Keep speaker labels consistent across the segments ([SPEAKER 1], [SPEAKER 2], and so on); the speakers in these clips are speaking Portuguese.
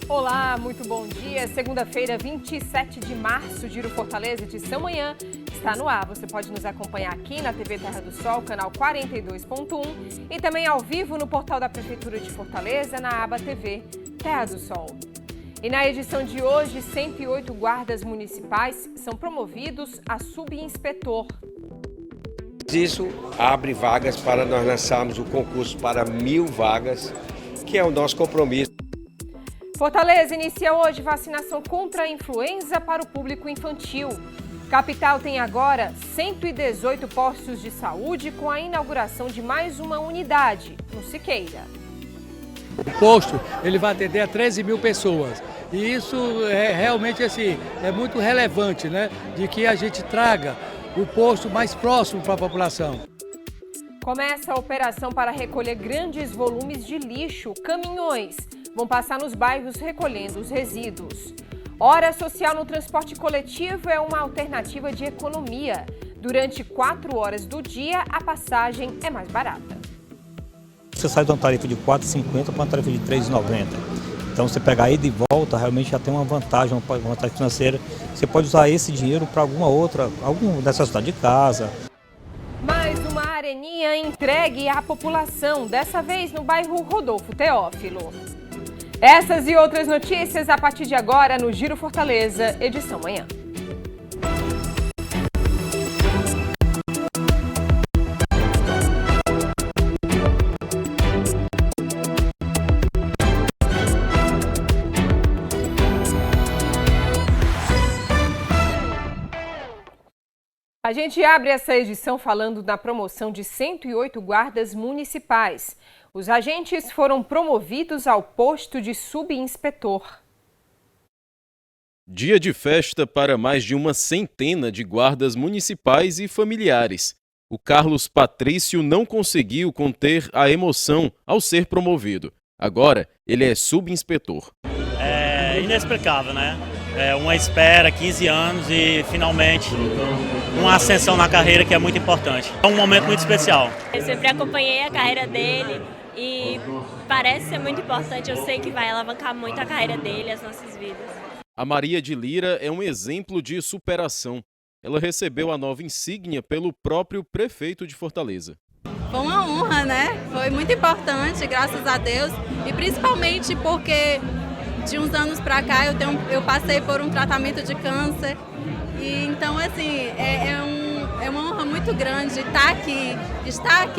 [SPEAKER 1] Olá, muito bom dia. Segunda-feira, 27 de março, Giro Fortaleza, edição manhã, está no ar. Você pode nos acompanhar aqui na TV Terra do Sol, canal 42.1 e também ao vivo no portal da Prefeitura de Fortaleza, na aba TV Terra do Sol. E na edição de hoje, 108 guardas municipais são promovidos a subinspetor.
[SPEAKER 2] Isso abre vagas para nós lançarmos o concurso para 1.000 vagas, que é o nosso compromisso.
[SPEAKER 1] Fortaleza inicia hoje vacinação contra a influenza para o público infantil. Capital tem agora 118 postos de saúde com a inauguração de mais uma unidade, no Siqueira.
[SPEAKER 3] O posto ele vai atender a 13 mil pessoas e isso é realmente assim, é muito relevante, né? De que a gente traga o posto mais próximo para a população.
[SPEAKER 1] Começa a operação para recolher grandes volumes de lixo. Caminhões vão passar nos bairros recolhendo os resíduos. Hora social no transporte coletivo é uma alternativa de economia. Durante 4 horas do dia, a passagem é mais barata.
[SPEAKER 4] Você sai de uma tarifa de R$ 4,50 para uma tarifa de R$ 3,90. Então, você pegar ida e volta, realmente já tem uma vantagem financeira. Você pode usar esse dinheiro para alguma necessidade de casa.
[SPEAKER 1] Mais uma areninha entregue à população, dessa vez no bairro Rodolfo Teófilo. Essas e outras notícias a partir de agora no Giro Fortaleza, edição manhã. A gente abre essa edição falando da promoção de 108 guardas municipais. Os agentes foram promovidos ao posto de subinspetor.
[SPEAKER 5] Dia de festa para mais de uma centena de guardas municipais e familiares. O Carlos Patrício não conseguiu conter a emoção ao ser promovido. Agora, ele é subinspetor.
[SPEAKER 6] É inexplicável, né? É uma espera, 15 anos e finalmente uma ascensão na carreira que é muito importante. É um momento muito especial.
[SPEAKER 7] Eu sempre acompanhei a carreira dele e parece ser muito importante. Eu sei que vai alavancar muito a carreira dele, as nossas vidas.
[SPEAKER 5] A Maria de Lira é um exemplo de superação. Ela recebeu a nova insígnia pelo próprio prefeito de Fortaleza.
[SPEAKER 8] Foi uma honra, né? Foi muito importante, graças a Deus, e principalmente porque de uns anos para cá eu passei por um tratamento de câncer e então assim é uma honra muito grande estar aqui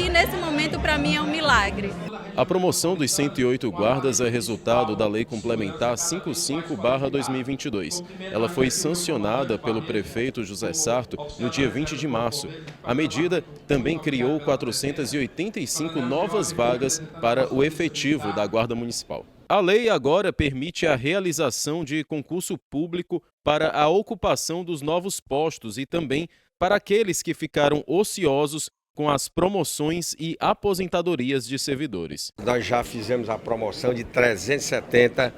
[SPEAKER 8] nesse momento. Para mim é um milagre.
[SPEAKER 5] A promoção dos 108 guardas é resultado da Lei Complementar 55/2022. Ela foi sancionada pelo prefeito José Sarto no dia 20 de março. A medida também criou 485 novas vagas para o efetivo da Guarda Municipal. A lei agora permite a realização de concurso público para a ocupação dos novos postos e também para aqueles que ficaram ociosos com as promoções e aposentadorias de servidores.
[SPEAKER 2] Nós já fizemos a promoção de 370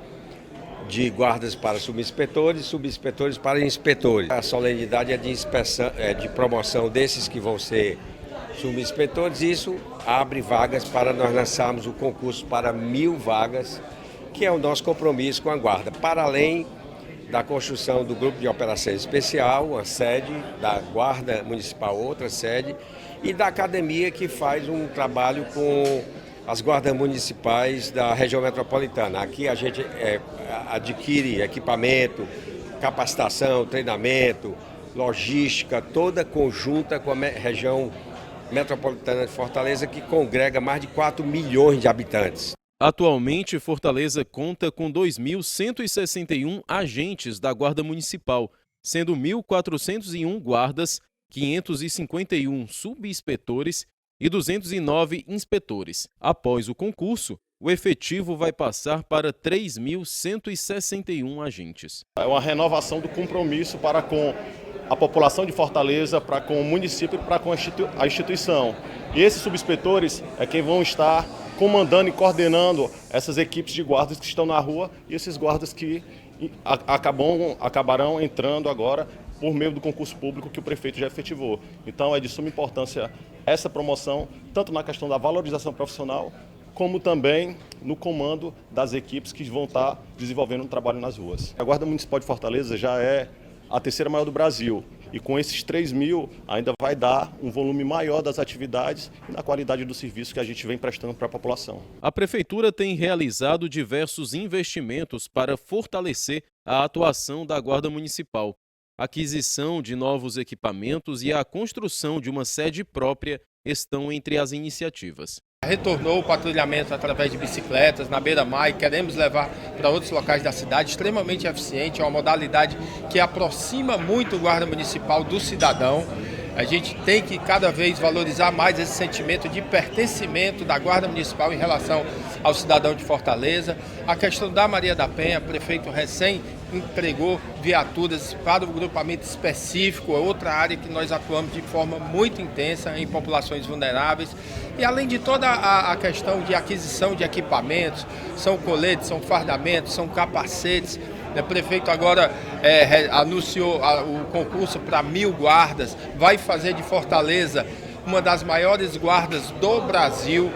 [SPEAKER 2] de guardas para subinspetores, subinspetores para inspetores. A solenidade é de promoção desses que vão ser subinspetores. Isso abre vagas para nós lançarmos o concurso para 1.000 vagas, que é o nosso compromisso com a Guarda, para além da construção do Grupo de Operação Especial, uma sede, da Guarda Municipal, outra sede, e da academia que faz um trabalho com as guardas municipais da região metropolitana. Aqui a gente adquire equipamento, capacitação, treinamento, logística, toda conjunta com a região metropolitana de Fortaleza, que congrega mais de 4 milhões de habitantes.
[SPEAKER 5] Atualmente, Fortaleza conta com 2.161 agentes da Guarda Municipal, sendo 1.401 guardas, 551 subiinspetores e 209 inspetores. Após o concurso, o efetivo vai passar para 3.161 agentes.
[SPEAKER 9] É uma renovação do compromisso para com a população de Fortaleza, para com o município e para com a instituição. E esses subinspetores é quem vão estar comandando e coordenando essas equipes de guardas que estão na rua e esses guardas que acabarão entrando agora por meio do concurso público que o prefeito já efetivou. Então é de suma importância essa promoção, tanto na questão da valorização profissional, como também no comando das equipes que vão estar desenvolvendo um trabalho nas ruas. A Guarda Municipal de Fortaleza já é a terceira maior do Brasil e com esses 3.000 ainda vai dar um volume maior das atividades e na qualidade do serviço que a gente vem prestando para a população.
[SPEAKER 5] A Prefeitura tem realizado diversos investimentos para fortalecer a atuação da Guarda Municipal. A aquisição de novos equipamentos e a construção de uma sede própria estão entre as iniciativas.
[SPEAKER 10] Retornou o patrulhamento através de bicicletas na beira-mar e queremos levar para outros locais da cidade, extremamente eficiente, é uma modalidade que aproxima muito o Guarda Municipal do cidadão. A gente tem que cada vez valorizar mais esse sentimento de pertencimento da Guarda Municipal em relação ao cidadão de Fortaleza. A questão da Maria da Penha, prefeito recém entregou viaturas para o grupamento específico, é outra área que nós atuamos de forma muito intensa em populações vulneráveis. E além de toda a questão de aquisição de equipamentos, são coletes, são fardamentos, são capacetes. O prefeito agora anunciou o concurso para 1.000 guardas, vai fazer de Fortaleza uma das maiores guardas do Brasil.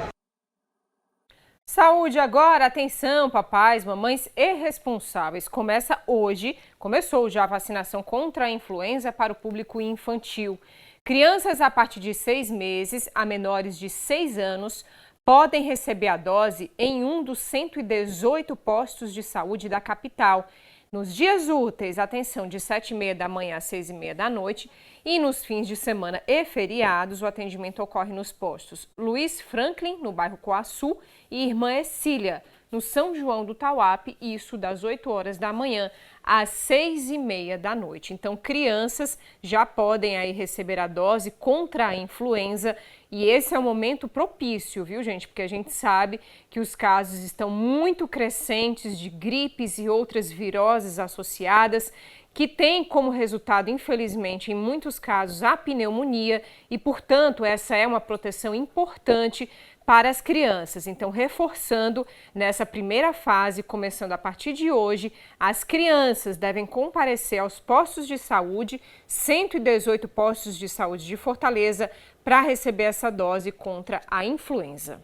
[SPEAKER 1] Saúde agora, atenção papais, mamães e responsáveis. Começou já a vacinação contra a influenza para o público infantil. Crianças a partir de 6 meses a menores de 6 anos podem receber a dose em um dos 118 postos de saúde da capital. Nos dias úteis, atenção, de 7h30 da manhã às 6h30 da noite, e nos fins de semana e feriados, o atendimento ocorre nos postos Luiz Franklin, no bairro Coaçu, e Irmã Ercília, no São João do Tauape, isso das 8 horas da manhã às 6h30 da noite. Então, crianças já podem aí receber a dose contra a influenza e esse é o momento propício, viu, gente? Porque a gente sabe que os casos estão muito crescentes de gripes e outras viroses associadas, que tem como resultado, infelizmente, em muitos casos, a pneumonia e, portanto, essa é uma proteção importante para as crianças. Então, reforçando, nessa primeira fase, começando a partir de hoje, as crianças devem comparecer aos postos de saúde, 118 postos de saúde de Fortaleza, para receber essa dose contra a influenza.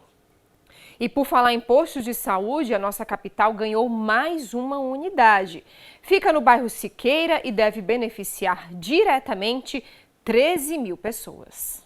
[SPEAKER 1] E por falar em postos de saúde, a nossa capital ganhou mais uma unidade. Fica no bairro Siqueira e deve beneficiar diretamente 13.000 pessoas.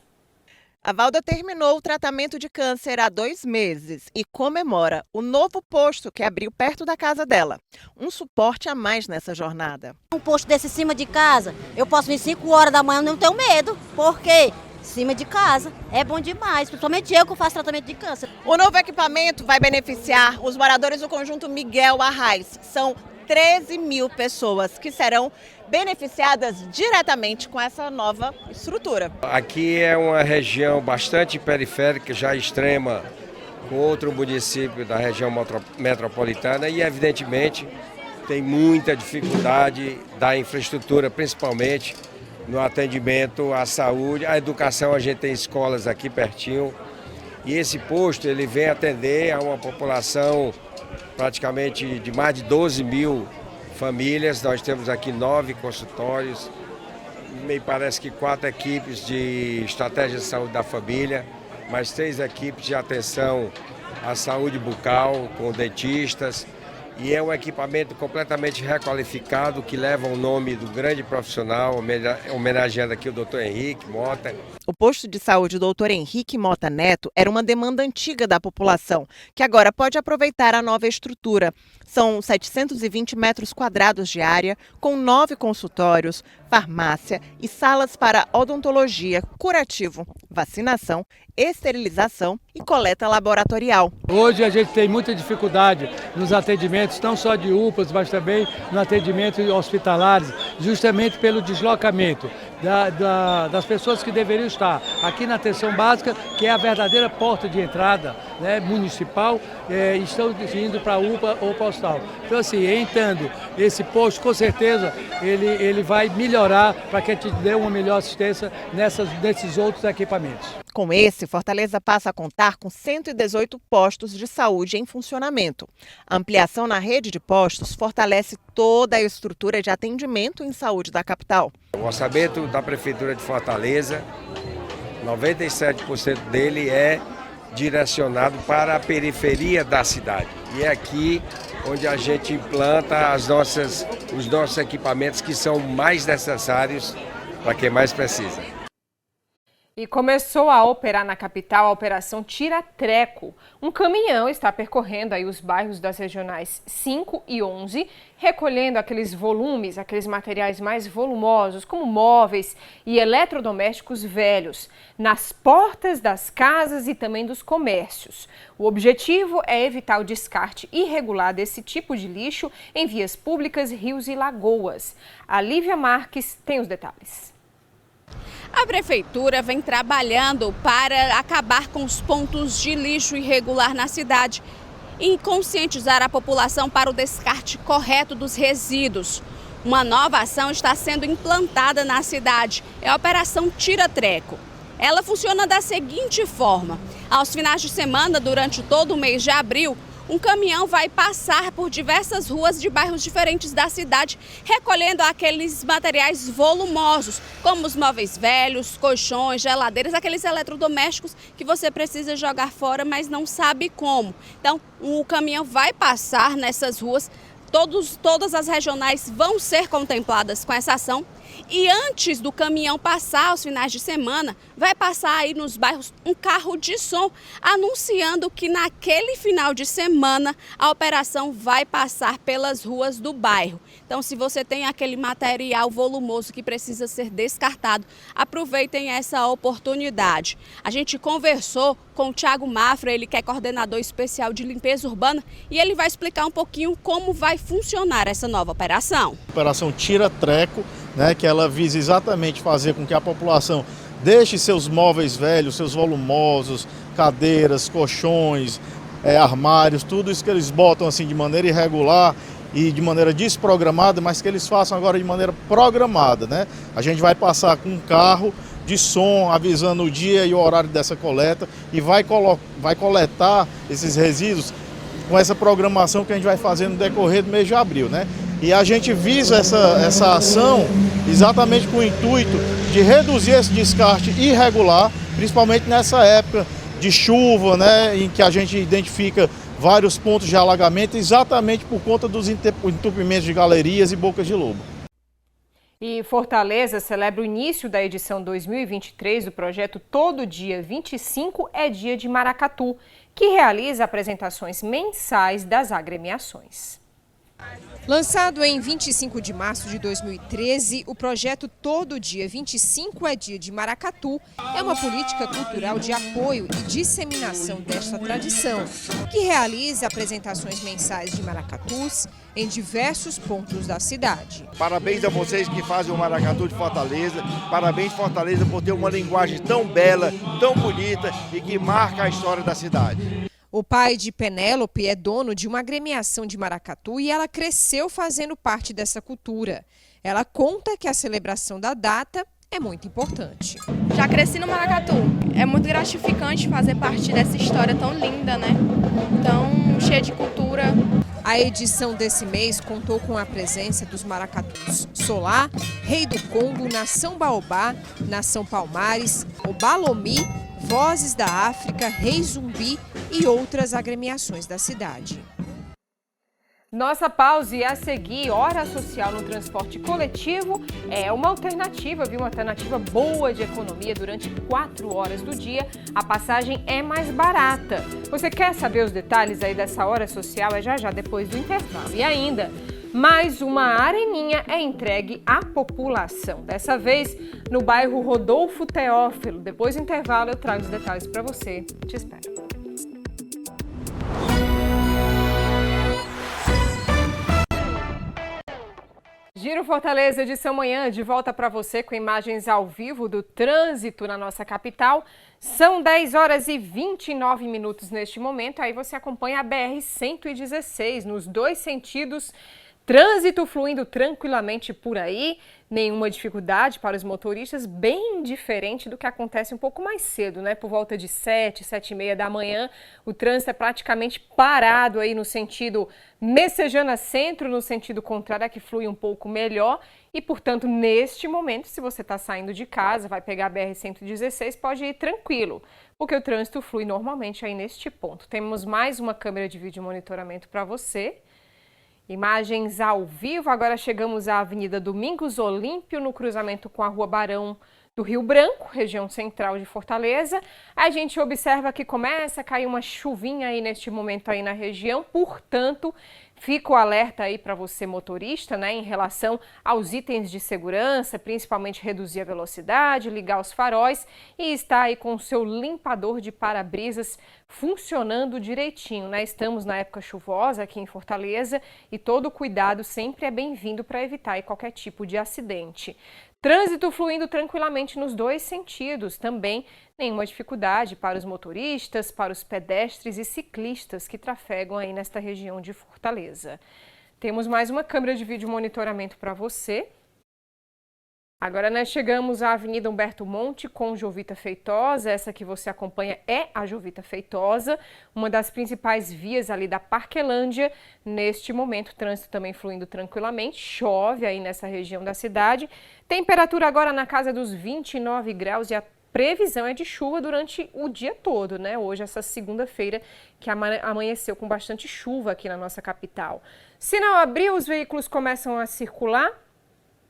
[SPEAKER 11] A Valda terminou o tratamento de câncer há 2 meses e comemora o novo posto que abriu perto da casa dela. Um suporte a mais nessa jornada.
[SPEAKER 12] Um posto desse em cima de casa, eu posso vir 5 horas da manhã, não tenho medo. Por quê? Cima de casa. É bom demais, principalmente eu que faço tratamento de câncer.
[SPEAKER 11] O novo equipamento vai beneficiar os moradores do conjunto Miguel Arraes. São 13.000 pessoas que serão beneficiadas diretamente com essa nova estrutura.
[SPEAKER 2] Aqui é uma região bastante periférica, já extrema, com outro município da região metropolitana e, evidentemente, tem muita dificuldade da infraestrutura, principalmente no atendimento à saúde, à educação. A gente tem escolas aqui pertinho e esse posto ele vem atender a uma população praticamente de mais de 12.000 famílias. Nós temos aqui 9 consultórios, me parece que 4 equipes de estratégia de saúde da família, mais 3 equipes de atenção à saúde bucal com dentistas. E é um equipamento completamente requalificado que leva o nome do grande profissional, homenageando aqui o Dr. Henrique Mota.
[SPEAKER 11] O posto de saúde Dr. Henrique Mota Neto era uma demanda antiga da população, que agora pode aproveitar a nova estrutura. São 720 metros quadrados de área, com 9 consultórios, farmácia e salas para odontologia, curativo, vacinação, esterilização e coleta laboratorial.
[SPEAKER 3] Hoje a gente tem muita dificuldade nos atendimentos, não só de UPAs, mas também no atendimento hospitalares, justamente pelo deslocamento das pessoas que deveriam estar aqui na atenção básica, que é a verdadeira porta de entrada, né, municipal, estão indo para a UPA ou para o hospital. Então, assim, entrando esse posto, com certeza ele vai melhorar para que a gente dê uma melhor assistência nesses outros equipamentos.
[SPEAKER 11] Com esse, Fortaleza passa a contar com 118 postos de saúde em funcionamento. A ampliação na rede de postos fortalece toda a estrutura de atendimento em saúde da capital.
[SPEAKER 2] O orçamento da Prefeitura de Fortaleza, 97% dele é direcionado para a periferia da cidade. E é aqui onde a gente implanta os nossos equipamentos que são mais necessários para quem mais precisa.
[SPEAKER 1] E começou a operar na capital a Operação Tira-Treco. Um caminhão está percorrendo aí os bairros das regionais 5 e 11, recolhendo aqueles volumes, aqueles materiais mais volumosos, como móveis e eletrodomésticos velhos, nas portas das casas e também dos comércios. O objetivo é evitar o descarte irregular desse tipo de lixo em vias públicas, rios e lagoas. A Lívia Marques tem os detalhes.
[SPEAKER 13] A Prefeitura vem trabalhando para acabar com os pontos de lixo irregular na cidade e conscientizar a população para o descarte correto dos resíduos. Uma nova ação está sendo implantada na cidade, é a Operação Tira-Treco. Ela funciona da seguinte forma: aos finais de semana, durante todo o mês de abril, um caminhão vai passar por diversas ruas de bairros diferentes da cidade, recolhendo aqueles materiais volumosos, como os móveis velhos, colchões, geladeiras, aqueles eletrodomésticos que você precisa jogar fora, mas não sabe como. Então, o caminhão vai passar nessas ruas, todas as regionais vão ser contempladas com essa ação. E antes do caminhão passar aos finais de semana, vai passar aí nos bairros um carro de som anunciando que naquele final de semana a operação vai passar pelas ruas do bairro. Então, se você tem aquele material volumoso que precisa ser descartado, aproveitem essa oportunidade. A gente conversou com o Thiago Mafra, ele que é coordenador especial de limpeza urbana, e ele vai explicar um pouquinho como vai funcionar essa nova operação.
[SPEAKER 14] Operação Tira-Treco, né, que ela visa exatamente fazer com que a população deixe seus móveis velhos, seus volumosos, cadeiras, colchões, armários, tudo isso que eles botam assim de maneira irregular e de maneira desprogramada, mas que eles façam agora de maneira programada, né? A gente vai passar com um carro de som avisando o dia e o horário dessa coleta e vai coletar esses resíduos com essa programação que a gente vai fazer no decorrer do mês de abril, né? E a gente visa essa ação exatamente com o intuito de reduzir esse descarte irregular, principalmente nessa época de chuva, né, em que a gente identifica vários pontos de alagamento exatamente por conta dos entupimentos de galerias e bocas de lobo.
[SPEAKER 1] E Fortaleza celebra o início da edição 2023 do projeto Todo Dia 25 é Dia de Maracatu, que realiza apresentações mensais das agremiações. Lançado em 25 de março de 2013, o projeto Todo Dia 25 é Dia de Maracatu é uma política cultural de apoio e disseminação desta tradição, que realiza apresentações mensais de maracatus em diversos pontos da cidade.
[SPEAKER 15] Parabéns a vocês que fazem o Maracatu de Fortaleza, parabéns Fortaleza por ter uma linguagem tão bela, tão bonita e que marca a história da cidade.
[SPEAKER 1] O pai de Penélope é dono de uma agremiação de maracatu e ela cresceu fazendo parte dessa cultura. Ela conta que a celebração da data é muito importante.
[SPEAKER 16] Já cresci no maracatu. É muito gratificante fazer parte dessa história tão linda, né? Tão cheia de cultura.
[SPEAKER 1] A edição desse mês contou com a presença dos maracatus Solá, Rei do Congo, Nação Baobá, Nação Palmares, Obalomi, Vozes da África, Rei Zumbi e outras agremiações da cidade. Nossa pausa e a seguir, hora social no transporte coletivo é uma alternativa, viu? Uma alternativa boa de economia durante 4 horas do dia. A passagem é mais barata. Você quer saber os detalhes aí dessa hora social? É já depois do intervalo. E ainda, mais uma areninha é entregue à população. Dessa vez no bairro Rodolfo Teófilo. Depois do intervalo eu trago os detalhes para você. Te espero. Giro Fortaleza, edição manhã, de volta para você com imagens ao vivo do trânsito na nossa capital. São 10 horas e 29 minutos neste momento. Aí você acompanha a BR-116 nos 2 sentidos Trânsito fluindo tranquilamente por aí, nenhuma dificuldade para os motoristas, bem diferente do que acontece um pouco mais cedo, né? Por volta de 7h30 da manhã, o trânsito é praticamente parado aí no sentido Messejana Centro, no sentido contrário é que flui um pouco melhor e, portanto, neste momento, se você está saindo de casa, vai pegar a BR-116, pode ir tranquilo, porque o trânsito flui normalmente aí neste ponto. Temos mais uma câmera de vídeo monitoramento para você. Imagens ao vivo, agora chegamos à Avenida Domingos Olímpio, no cruzamento com a Rua Barão do Rio Branco, região central de Fortaleza. A gente observa que começa a cair uma chuvinha aí neste momento aí na região, portanto, fica o alerta aí para você motorista, né, em relação aos itens de segurança, principalmente reduzir a velocidade, ligar os faróis e estar aí com o seu limpador de para-brisas funcionando direitinho, né? Estamos na época chuvosa aqui em Fortaleza e todo cuidado sempre é bem-vindo para evitar aí qualquer tipo de acidente. Trânsito fluindo tranquilamente nos dois sentidos, também nenhuma dificuldade para os motoristas, para os pedestres e ciclistas que trafegam aí nesta região de Fortaleza. Temos mais uma câmera de vídeo monitoramento para você. Agora nós chegamos à Avenida Humberto Monte com Jovita Feitosa. Essa que você acompanha é a Jovita Feitosa, uma das principais vias ali da Parquelândia. Neste momento, o trânsito também fluindo tranquilamente. Chove aí nessa região da cidade. Temperatura agora na casa dos 29 graus e a previsão é de chuva durante o dia todo, né? Hoje, essa segunda-feira, que amanheceu com bastante chuva aqui na nossa capital. Sinal abriu, os veículos começam a circular.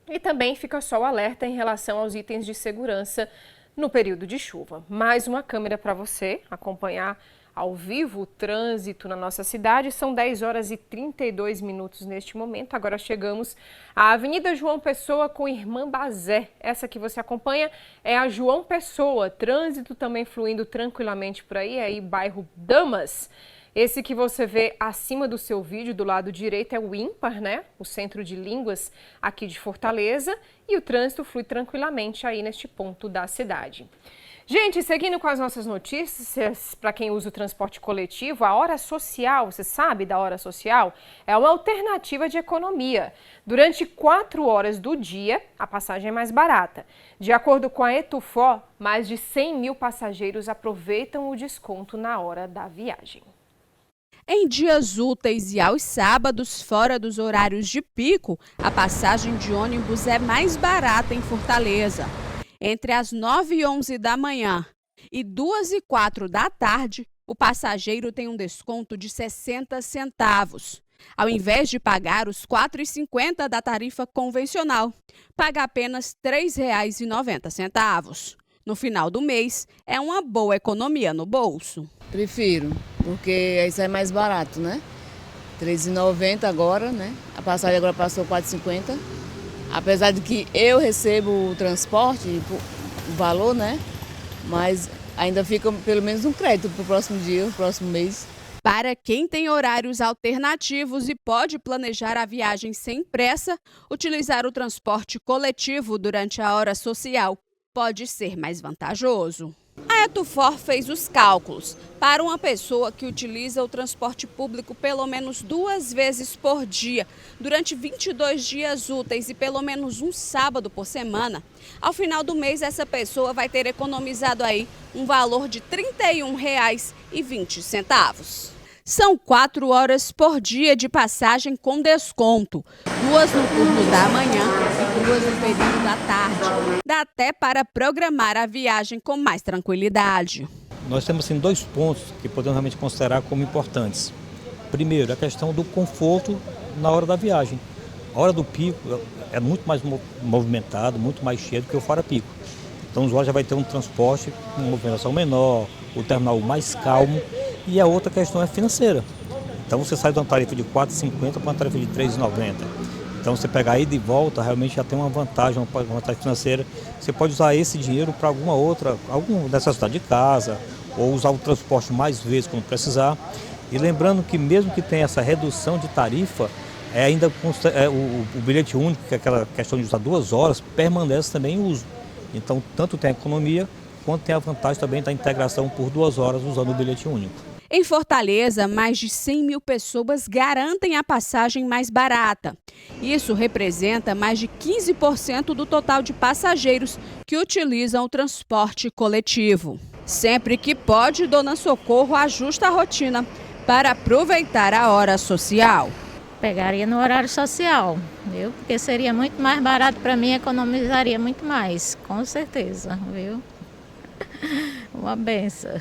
[SPEAKER 1] E também fica só o alerta em relação aos itens de segurança no período de chuva. Mais uma câmera para você acompanhar ao vivo o trânsito na nossa cidade. São 10h32 neste momento. Agora chegamos à Avenida João Pessoa com Irmã Bazé. Essa que você acompanha é a João Pessoa. Trânsito também fluindo tranquilamente por aí bairro Damas. Esse que você vê acima do seu vídeo, do lado direito, é o ímpar, né? O Centro de Línguas aqui de Fortaleza. E o trânsito flui tranquilamente aí neste ponto da cidade. Gente, seguindo com as nossas notícias, para quem usa o transporte coletivo, a hora social, você sabe da hora social? É uma alternativa de economia. Durante 4 horas do dia, a passagem é mais barata. De acordo com a Etufó, mais de 100 mil passageiros aproveitam o desconto na hora da viagem.
[SPEAKER 13] Em dias úteis e aos sábados, fora dos horários de pico, a passagem de ônibus é mais barata em Fortaleza. Entre as 9 e 11 da manhã e 2 e 4 da tarde, o passageiro tem um desconto de 60 centavos. Ao invés de pagar os R$ 4,50 da tarifa convencional, paga apenas R$ 3,90. No final do mês, é uma boa economia no bolso.
[SPEAKER 17] Prefiro, porque isso é mais barato, né? R$ 3,90 agora, né? A passagem agora passou R$ 4,50. Apesar de que eu recebo o transporte, o valor, né? Mas ainda fica pelo menos um crédito para o próximo dia, o próximo mês.
[SPEAKER 13] Para quem tem horários alternativos e pode planejar a viagem sem pressa, utilizar o transporte coletivo durante a hora social pode ser mais vantajoso. A Etufor fez os cálculos. Para uma pessoa que utiliza o transporte público pelo menos 2 vezes por dia, durante 22 dias úteis e pelo menos um sábado por semana, ao final do mês essa pessoa vai ter economizado aí um valor de R$ 31,20. São 4 horas por dia de passagem com desconto, 2 no turno da manhã e 2 no período da tarde. Dá até para programar a viagem com mais tranquilidade.
[SPEAKER 4] Nós temos assim 2 pontos que podemos realmente considerar como importantes. Primeiro, a questão do conforto na hora da viagem. A hora do pico é muito mais movimentado, muito mais cheio do que o fora pico. Então, o usuário já vai ter um transporte com movimentação menor, o terminal mais calmo. E a outra questão é financeira. Então você sai de uma tarifa de R$ 4,50 para uma tarifa de R$ 3,90. Então você pegar ida e volta, realmente já tem uma vantagem financeira. Você pode usar esse dinheiro para alguma necessidade de casa, ou usar o transporte mais vezes quando precisar. E lembrando que mesmo que tenha essa redução de tarifa, ainda o bilhete único, que é aquela questão de usar 2 horas, permanece também em uso. Então tanto tem a economia, quanto tem a vantagem também da integração por 2 horas usando o bilhete único.
[SPEAKER 13] Em Fortaleza, mais de 100 mil pessoas garantem a passagem mais barata. Isso representa mais de 15% do total de passageiros que utilizam o transporte coletivo. Sempre que pode, Dona Socorro ajusta a rotina para aproveitar a hora social.
[SPEAKER 18] Pegaria no horário social, viu? Porque seria muito mais barato para mim, economizaria muito mais, com certeza, viu? Uma benção.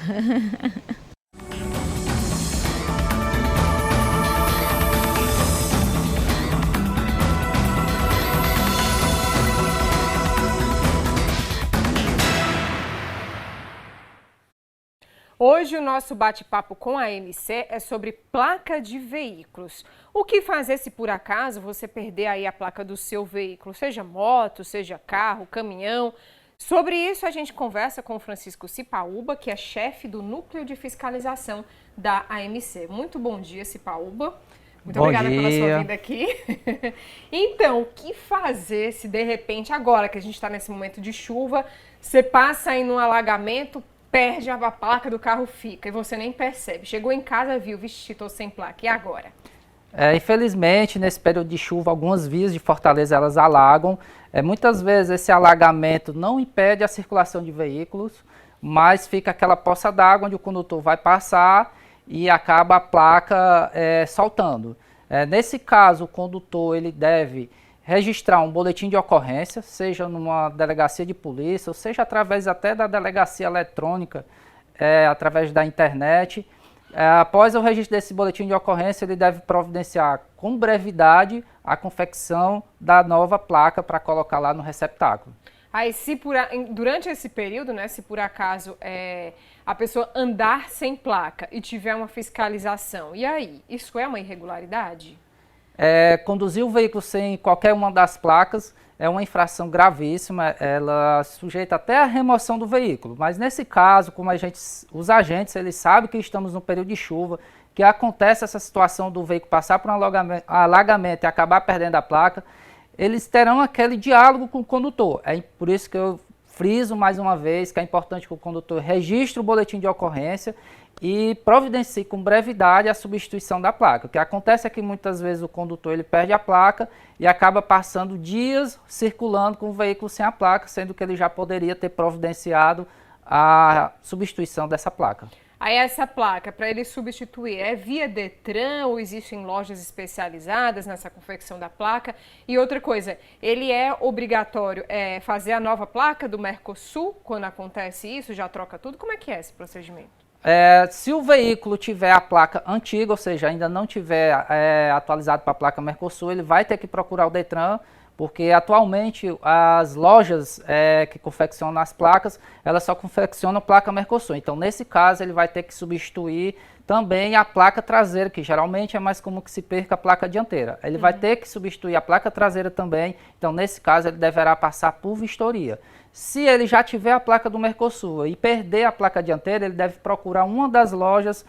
[SPEAKER 1] Hoje o nosso bate-papo com a AMC é sobre placa de veículos. O que fazer se por acaso você perder aí a placa do seu veículo, seja moto, seja carro, caminhão? Sobre isso a gente conversa com o Francisco Cipaúba, que é chefe do Núcleo de Fiscalização da AMC. Muito bom dia, Cipaúba. Muito obrigada pela sua vinda aqui. Então, o que fazer se de repente, agora que a gente está nesse momento de chuva, você passa aí num alagamento, perde a placa do carro, fica e você nem percebe. Chegou em casa, viu, vixe, tô sem placa, e agora?
[SPEAKER 19] Infelizmente, nesse período de chuva, algumas vias de Fortaleza elas alagam. Muitas vezes esse alagamento não impede a circulação de veículos, mas fica aquela poça d'água onde o condutor vai passar e acaba a placa soltando. Nesse caso, o condutor ele deve registrar um boletim de ocorrência, seja numa delegacia de polícia, ou seja através até da delegacia eletrônica, através da internet. Após o registro desse boletim de ocorrência, ele deve providenciar com brevidade a confecção da nova placa para colocar lá no receptáculo.
[SPEAKER 1] Aí, durante esse período, né, se por acaso a pessoa andar sem placa e tiver uma fiscalização, e aí, isso é uma irregularidade?
[SPEAKER 19] Conduzir o veículo sem qualquer uma das placas é uma infração gravíssima, ela sujeita até a remoção do veículo. Mas nesse caso, como os agentes eles sabem que estamos no período de chuva, que acontece essa situação do veículo passar por um alagamento e acabar perdendo a placa, eles terão aquele diálogo com o condutor. É por isso que eu friso mais uma vez que é importante que o condutor registre o boletim de ocorrência e providencie com brevidade a substituição da placa. O que acontece é que muitas vezes o condutor ele perde a placa e acaba passando dias circulando com o veículo sem a placa, sendo que ele já poderia ter providenciado a substituição dessa placa.
[SPEAKER 1] Aí essa placa, para ele substituir, é via Detran ou existem lojas especializadas nessa confecção da placa? E outra coisa, ele é obrigatório fazer a nova placa do Mercosul quando acontece isso? Já troca tudo? Como é que é esse procedimento?
[SPEAKER 19] Se o veículo tiver a placa antiga, ou seja, ainda não tiver atualizado para a placa Mercosul, ele vai ter que procurar o Detran, porque atualmente as lojas que confeccionam as placas, elas só confeccionam placa Mercosul. Então, nesse caso, ele vai ter que substituir também a placa traseira, que geralmente é mais comum que se perca a placa dianteira. Ele vai ter que substituir a placa traseira também, então nesse caso ele deverá passar por vistoria. Se ele já tiver a placa do Mercosul e perder a placa dianteira, ele deve procurar uma das lojas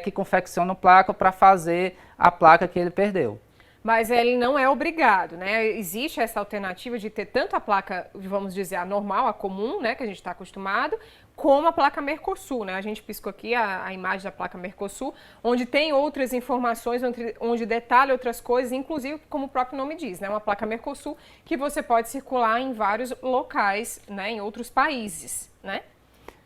[SPEAKER 19] que confeccionam placa para fazer a placa que ele perdeu.
[SPEAKER 1] Mas ele não é obrigado, né? Existe essa alternativa de ter tanto a placa, vamos dizer, a normal, a comum, né, que a gente está acostumado, como a placa Mercosul, né? A gente piscou aqui a imagem da placa Mercosul, onde tem outras informações, onde detalha outras coisas, inclusive, como o próprio nome diz, né? Uma placa Mercosul que você pode circular em vários locais, né, em outros países, né?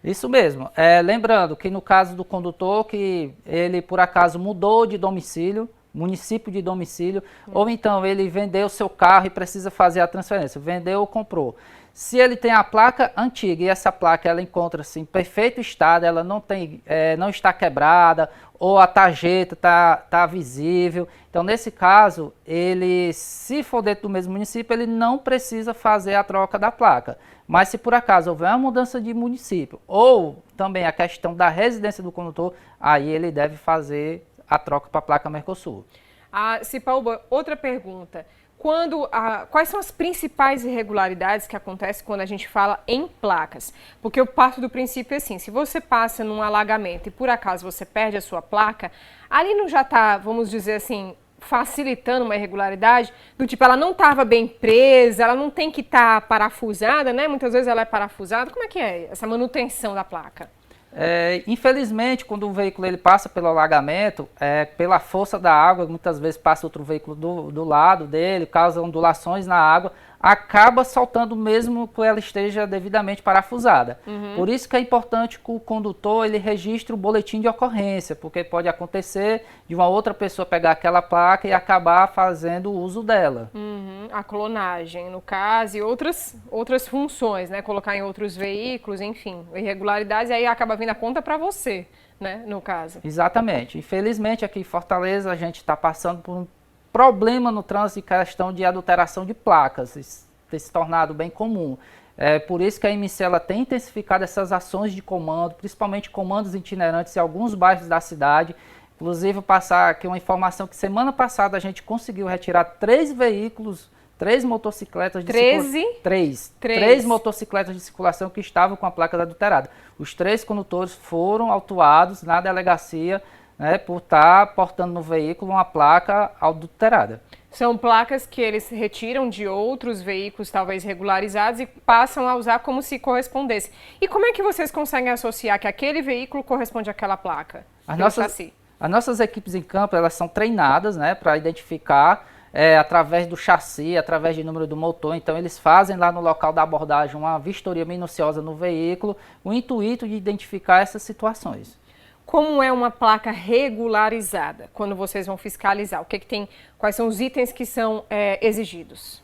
[SPEAKER 19] Isso mesmo. Lembrando que no caso do condutor, que ele por acaso mudou de domicílio, município de domicílio, ou então ele vendeu o seu carro e precisa fazer a transferência, vendeu ou comprou. Se ele tem a placa antiga e essa placa ela encontra-se em perfeito estado, ela não está quebrada ou a tarjeta está visível, então nesse caso, ele, se for dentro do mesmo município, ele não precisa fazer a troca da placa. Mas se por acaso houver uma mudança de município ou também a questão da residência do condutor, aí ele deve fazer a troca para a placa Mercosul.
[SPEAKER 1] Cipaúba, outra pergunta. Quais são as principais irregularidades que acontecem quando a gente fala em placas? Porque eu parto do princípio assim, se você passa num alagamento e por acaso você perde a sua placa, ali não já está, vamos dizer assim, facilitando uma irregularidade, do tipo, ela não estava bem presa, ela não tem que estar parafusada, né? Muitas vezes ela é parafusada. Como é que é essa manutenção da placa?
[SPEAKER 19] Infelizmente, quando o veículo ele passa pelo alagamento, pela força da água, muitas vezes passa outro veículo do lado dele, causa ondulações na água, acaba soltando mesmo que ela esteja devidamente parafusada. Por isso que é importante que o condutor ele registre o boletim de ocorrência, porque pode acontecer de uma outra pessoa pegar aquela placa e acabar fazendo uso dela.
[SPEAKER 1] A clonagem, no caso, e outras funções, né? Colocar em outros veículos, enfim, irregularidades, e aí acaba vindo a conta para você, né? No caso.
[SPEAKER 19] Exatamente. Infelizmente, aqui em Fortaleza, a gente está passando por um problema no trânsito em questão de adulteração de placas. Isso tem se tornado bem comum. Por isso que a MC ela tem intensificado essas ações de comando, principalmente comandos itinerantes em alguns bairros da cidade. Inclusive, vou passar aqui uma informação que semana passada a gente conseguiu retirar 3 veículos, 3 motocicletas de três motocicletas de circulação que estavam com a placa adulterada. Os 3 condutores foram autuados na delegacia, né, por estar portando no veículo uma placa adulterada.
[SPEAKER 1] São placas que eles retiram de outros veículos, talvez regularizados, e passam a usar como se correspondesse. E como é que vocês conseguem associar que aquele veículo corresponde àquela placa?
[SPEAKER 19] As nossas equipes em campo, elas são treinadas, né, para identificar através do chassi, através do número do motor. Então, eles fazem lá no local da abordagem uma vistoria minuciosa no veículo, o intuito de identificar essas situações.
[SPEAKER 1] Como é uma placa regularizada, quando vocês vão fiscalizar? Quais são os itens que são exigidos?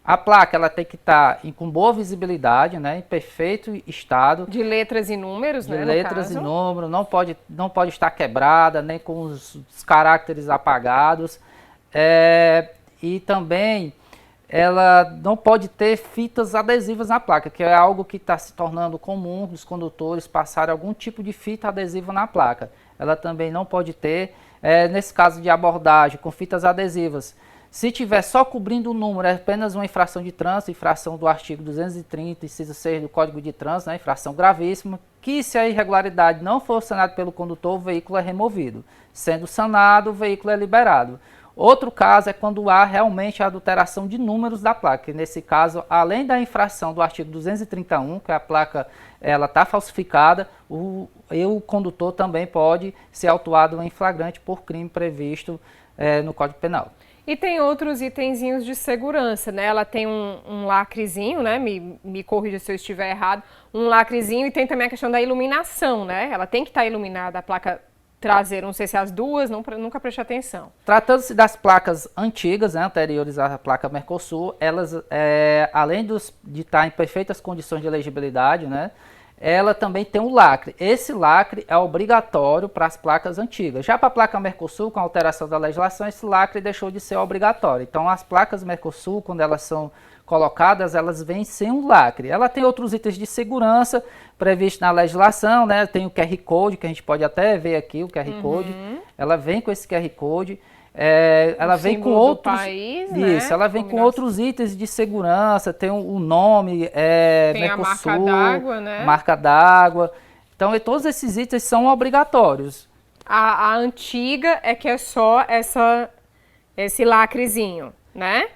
[SPEAKER 19] A placa ela tem que estar com boa visibilidade, né, em perfeito estado.
[SPEAKER 1] De letras e números, né?
[SPEAKER 19] De letras e números, não pode estar quebrada, nem com os caracteres apagados. E também ela não pode ter fitas adesivas na placa, que é algo que está se tornando comum dos condutores passarem algum tipo de fita adesiva na placa. Ela também não pode ter, nesse caso de abordagem, com fitas adesivas. Se tiver só cobrindo o número, é apenas uma infração de trânsito, infração do artigo 230, inciso 6 do Código de Trânsito, né, infração gravíssima, que se a irregularidade não for sanada pelo condutor, o veículo é removido. Sendo sanado, o veículo é liberado. Outro caso é quando há realmente a adulteração de números da placa. E nesse caso, além da infração do artigo 231, que a placa está falsificada, o condutor também pode ser autuado em flagrante por crime previsto no Código Penal.
[SPEAKER 1] E tem outros itenzinhos de segurança, né? Ela tem um lacrezinho, né? Me corrija se eu estiver errado. Um lacrezinho, e tem também a questão da iluminação, né? Ela tem que estar iluminada, a placa traseira, não sei se as duas, nunca prestei atenção.
[SPEAKER 19] Tratando-se das placas antigas, né, anteriores à placa Mercosul, elas, além de estar em perfeitas condições de elegibilidade, né, ela também tem um lacre. Esse lacre é obrigatório para as placas antigas. Já para a placa Mercosul, com a alteração da legislação, esse lacre deixou de ser obrigatório. Então, as placas Mercosul, quando elas são colocadas, elas vêm sem um lacre. Ela tem outros itens de segurança previstos na legislação, né? Tem o QR Code, que a gente pode até ver aqui, o QR Code. Ela vem com esse QR Code. Ela vem com outros,
[SPEAKER 1] país,
[SPEAKER 19] isso,
[SPEAKER 1] né?
[SPEAKER 19] Ela vem com outros itens de segurança, tem o nome,
[SPEAKER 1] tem
[SPEAKER 19] Mercosul,
[SPEAKER 1] a marca d'água, né?
[SPEAKER 19] Marca d'água. Então, todos esses itens são obrigatórios.
[SPEAKER 1] A antiga é que é só esse lacrezinho, né?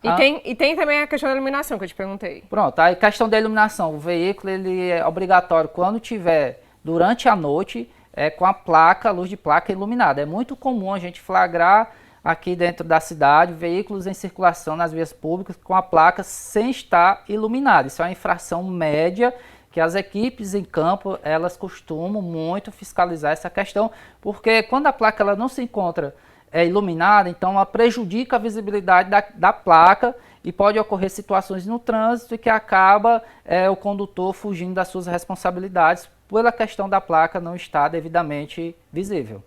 [SPEAKER 1] E tem também a questão da iluminação, que eu te perguntei.
[SPEAKER 19] Pronto, a questão da iluminação. O veículo ele é obrigatório quando tiver durante a noite, com a placa, luz de placa iluminada. É muito comum a gente flagrar aqui dentro da cidade veículos em circulação nas vias públicas com a placa sem estar iluminada. Isso é uma infração média que as equipes em campo, elas costumam muito fiscalizar essa questão, porque quando a placa ela não se encontra iluminada, então ela prejudica a visibilidade da placa e pode ocorrer situações no trânsito que acaba o condutor fugindo das suas responsabilidades pela questão da placa não estar devidamente visível.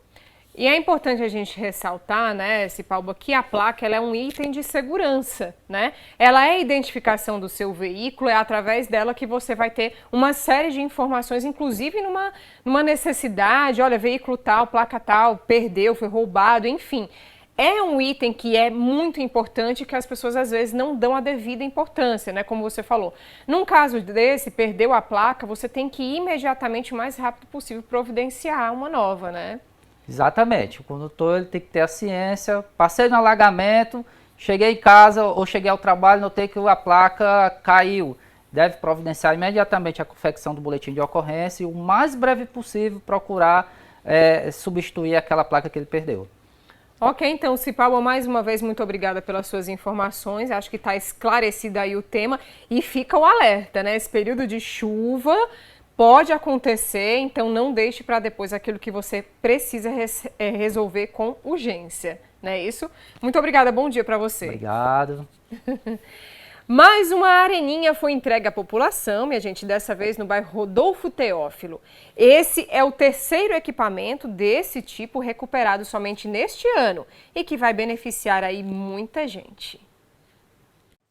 [SPEAKER 1] E é importante a gente ressaltar, né, Cipalba, que a placa ela é um item de segurança, né? Ela é a identificação do seu veículo, é através dela que você vai ter uma série de informações, inclusive numa necessidade, olha, veículo tal, placa tal, perdeu, foi roubado, enfim. É um item que é muito importante, que as pessoas às vezes não dão a devida importância, né? Como você falou. Num caso desse, perdeu a placa, você tem que imediatamente, o mais rápido possível, providenciar uma nova, né?
[SPEAKER 19] Exatamente. O condutor ele tem que ter a ciência. Passei no alagamento, cheguei em casa ou cheguei ao trabalho, notei que a placa caiu. deve providenciar imediatamente a confecção do boletim de ocorrência e o mais breve possível procurar substituir aquela placa que ele perdeu.
[SPEAKER 1] Ok, então, Cipaua, mais uma vez, muito obrigada pelas suas informações. Acho que está esclarecido aí o tema e fica o alerta, né? Esse período de chuva pode acontecer, então não deixe para depois aquilo que você precisa resolver com urgência, não é isso? Muito obrigada, bom dia para você.
[SPEAKER 19] Obrigado.
[SPEAKER 1] Mais uma areninha foi entregue à população, minha gente, dessa vez no bairro Rodolfo Teófilo. Esse é o terceiro equipamento desse tipo recuperado somente neste ano e que vai beneficiar aí muita gente.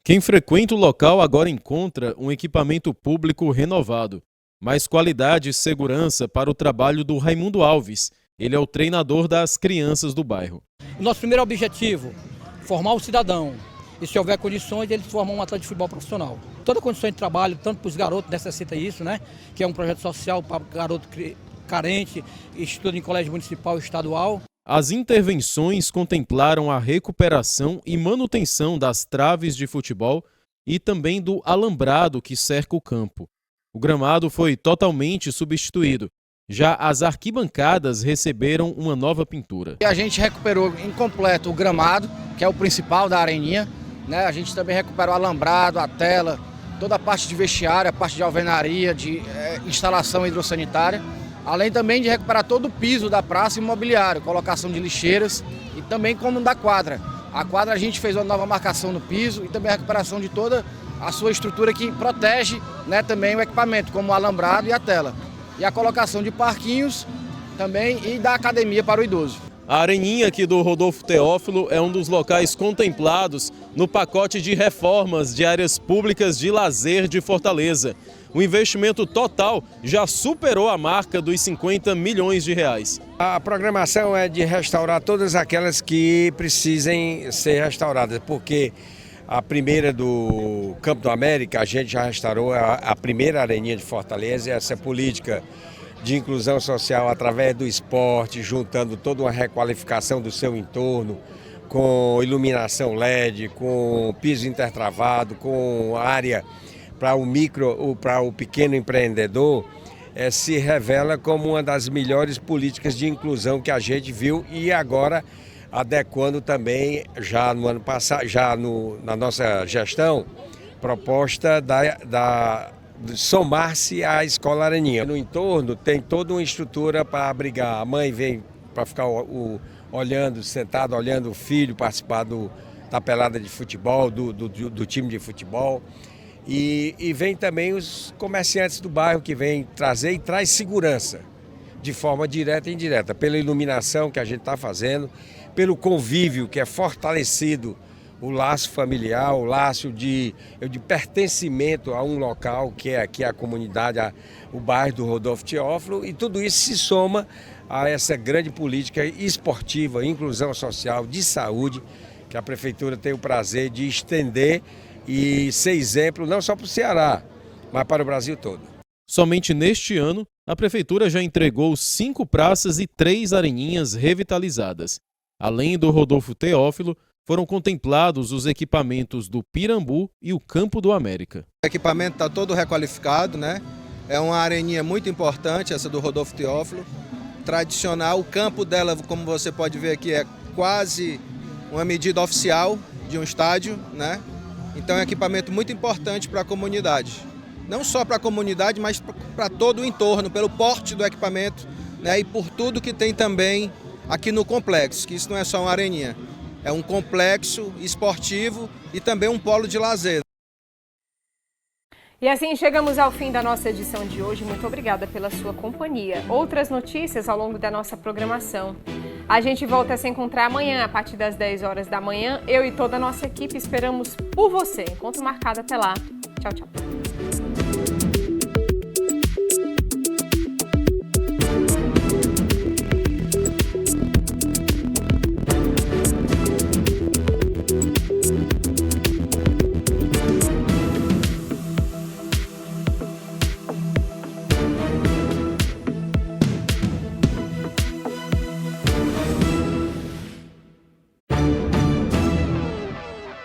[SPEAKER 5] Quem frequenta o local agora encontra um equipamento público renovado. Mais qualidade e segurança para o trabalho do Raimundo Alves. Ele é o treinador das crianças do bairro.
[SPEAKER 20] Nosso primeiro objetivo, formar o cidadão. E se houver condições, eles formam um atleta de futebol profissional. Toda condição de trabalho, tanto para os garotos, necessita isso, né? Que é um projeto social para garoto carente, estuda em colégio municipal e estadual.
[SPEAKER 5] As intervenções contemplaram a recuperação e manutenção das traves de futebol e também do alambrado que cerca o campo. O gramado foi totalmente substituído. Já as arquibancadas receberam uma nova pintura.
[SPEAKER 20] A gente recuperou incompleto o gramado, que é o principal da areninha. Né? A gente também recuperou o alambrado, a tela, toda a parte de vestiário, a parte de alvenaria, de instalação hidrossanitária. Além também de recuperar todo o piso da praça e mobiliário, colocação de lixeiras e também como da quadra. A quadra a gente fez uma nova marcação no piso e também a recuperação de toda a sua estrutura que protege, né, também o equipamento, como o alambrado e a tela. E a colocação de parquinhos também e da academia para o idoso.
[SPEAKER 5] A areninha aqui do Rodolfo Teófilo é um dos locais contemplados no pacote de reformas de áreas públicas de lazer de Fortaleza. O investimento total já superou a marca dos 50 milhões de reais.
[SPEAKER 2] A programação é de restaurar todas aquelas que precisem ser restauradas, porque a primeira do Campo do América, a gente já restaurou a primeira areninha de Fortaleza, e essa política de inclusão social através do esporte, juntando toda uma requalificação do seu entorno, com iluminação LED, com piso intertravado, com área para o micro ou para o pequeno empreendedor, se revela como uma das melhores políticas de inclusão que a gente viu e agora adequando também já no ano passado, na nossa gestão, proposta de somar-se à Escola Areninha. No entorno tem toda uma estrutura para abrigar. A mãe vem para ficar olhando, sentado, olhando o filho participar da pelada de futebol, do time de futebol. E vem também os comerciantes do bairro que vêm trazer e traz segurança de forma direta e indireta, pela iluminação que a gente está fazendo, pelo convívio que é fortalecido, o laço familiar, o laço de pertencimento a um local que é aqui a comunidade, o bairro do Rodolfo Teófilo, e tudo isso se soma a essa grande política esportiva, inclusão social, de saúde, que a Prefeitura tem o prazer de estender e ser exemplo não só para o Ceará, mas para o Brasil todo.
[SPEAKER 5] Somente neste ano, a Prefeitura já entregou 5 praças e 3 areninhas revitalizadas. Além do Rodolfo Teófilo, foram contemplados os equipamentos do Pirambu e o Campo do América.
[SPEAKER 21] O equipamento está todo requalificado, né? É uma areninha muito importante, essa do Rodolfo Teófilo. Tradicional, o campo dela, como você pode ver aqui, é quase uma medida oficial de um estádio, né? Então é um equipamento muito importante para a comunidade. Não só para a comunidade, mas para todo o entorno, pelo porte do equipamento, né? E por tudo que tem também aqui no complexo, que isso não é só uma areninha. É um complexo esportivo e também um polo de lazer.
[SPEAKER 1] E assim chegamos ao fim da nossa edição de hoje. Muito obrigada pela sua companhia. Outras notícias ao longo da nossa programação. A gente volta a se encontrar amanhã, a partir das 10 horas da manhã. Eu e toda a nossa equipe esperamos por você. Encontro marcado até lá. Tchau, tchau.